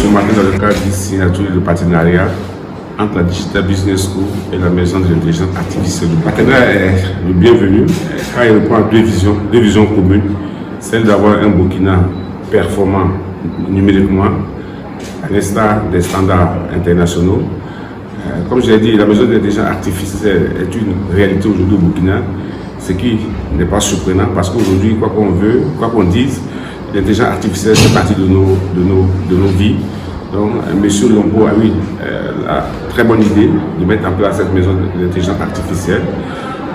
ce matin dans le cadre d'une signature de partenariat entre la Digital Business School et la Maison de l'intelligence artificielle. Le partenariat est le bienvenu car il répond à deux visions communes. Celle d'avoir un Burkina performant numériquement, à l'instar des standards internationaux. Comme je l'ai dit, la Maison de l'intelligence artificielle est une réalité aujourd'hui au Burkina, ce qui n'est pas surprenant parce qu'aujourd'hui, quoi qu'on dise, l'intelligence artificielle fait partie de nos vies. Donc, M. Lombo a eu la très bonne idée de mettre en place cette maison d'intelligence artificielle.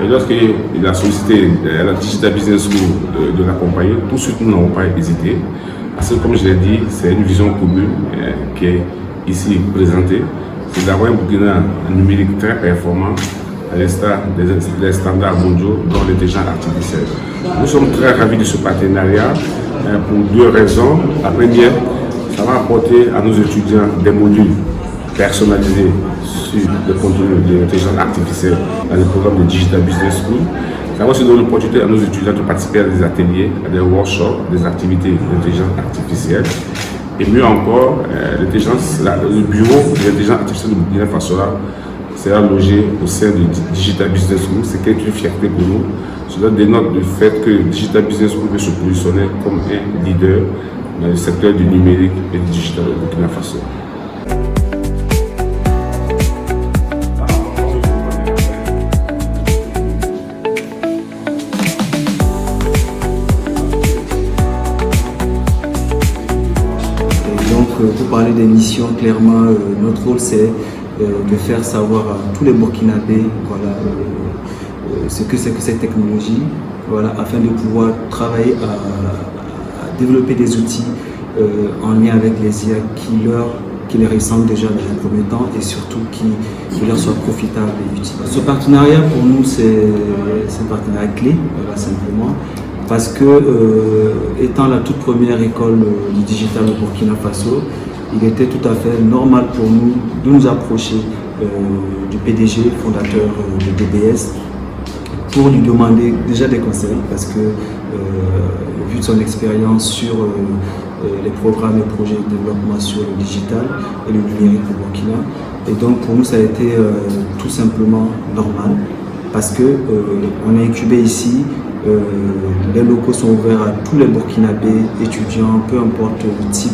Et lorsqu'il a sollicité la Digital Business School de l'accompagner, tout de suite nous n'avons pas hésité. Parce que, comme je l'ai dit, c'est une vision commune qui est ici présentée. C'est d'avoir un Burkina numérique très performant à l'instar des standards mondiaux dans l'intelligence artificielle. Nous sommes très ravis de ce partenariat pour deux raisons. La première, ça va apporter à nos étudiants des modules personnalisés sur le contenu de l'intelligence artificielle dans le programme de Digital Business School. Ça va aussi donner l'opportunité à nos étudiants de participer à des ateliers, à des workshops, des activités d'intelligence artificielle. Et mieux encore, le bureau de l'intelligence artificielle de Burkina Faso sera logé au sein de Digital Business School, ce qui est une fierté pour nous. Cela dénote le fait que Digital Business School veut se positionner comme un leader dans le secteur du numérique et du digital au Burkina Faso. Pour parler des missions, clairement, notre rôle c'est de faire savoir à tous les Burkinabés ce que c'est que cette technologie, afin de pouvoir travailler à développer des outils en lien avec les IA qui les ressemblent déjà dans un premier temps et surtout qui leur soient profitables et utiles. Ce partenariat pour nous c'est un partenariat clé, simplement. Parce que, étant la toute première école du digital au Burkina Faso, il était tout à fait normal pour nous de nous approcher du PDG, fondateur de DBS, pour lui demander déjà des conseils, parce que, vu de son expérience sur les programmes et projets de développement sur le digital et le numérique au Burkina, et donc pour nous ça a été tout simplement normal, parce qu'on est incubé ici. Les locaux sont ouverts à tous les Burkinabés, étudiants, peu importe le type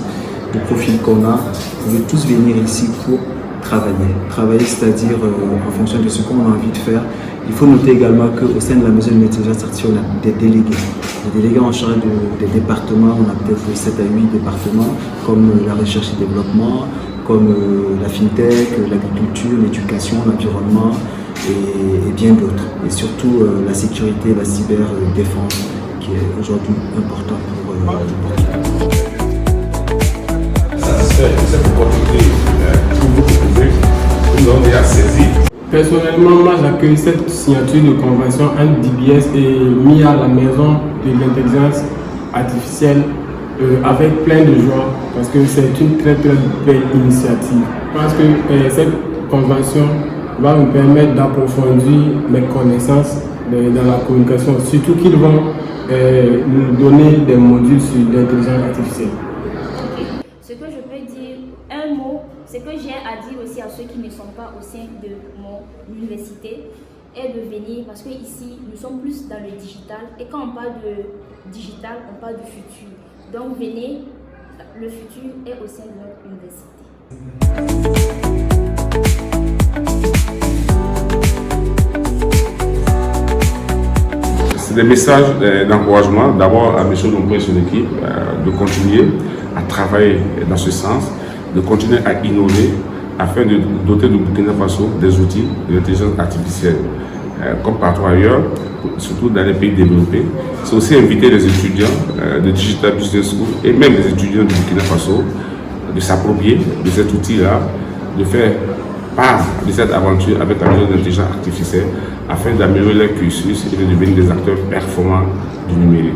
de profil qu'on a. Vous pouvez tous venir ici pour travailler, c'est-à-dire en fonction de ce qu'on a envie de faire. Il faut noter également qu'au sein de la maison de l'intelligence artificielle, on a des délégués en charge des départements. On a peut-être 7 à 8 départements, comme la recherche et développement, comme la fintech, l'agriculture, l'éducation, l'environnement, et bien d'autres. Et surtout la sécurité, la cyberdéfense, qui est aujourd'hui important pour le Burkina. Satisfait de cette opportunité que vous pouvez nous à saisir. Personnellement, moi j'accueille cette signature de convention entre DBS et MIA, la maison de l'intelligence artificielle, avec plein de joie, parce que c'est une très belle initiative. Je pense que cette convention va nous permettre d'approfondir mes connaissances dans la communication, surtout qu'ils vont nous donner des modules sur l'intelligence artificielle. Ce que je peux dire, un mot, ce que j'ai à dire aussi à ceux qui ne sont pas au sein de mon université, est de venir, parce qu'ici nous sommes plus dans le digital, et quand on parle de digital, on parle du futur. Donc venez, le futur est au sein de notre université. C'est des messages d'encouragement d'abord à M. Lombo et son équipe de continuer à travailler dans ce sens, de continuer à innover afin de doter le Burkina Faso des outils de l'intelligence artificielle. Comme partout ailleurs, surtout dans les pays développés. C'est aussi inviter les étudiants de Digital Business School et même les étudiants du Burkina Faso de s'approprier de cet outil-là, de faire part de cette aventure avec la maison d'intelligence artificielle afin d'améliorer leur cursus et de devenir des acteurs performants du numérique.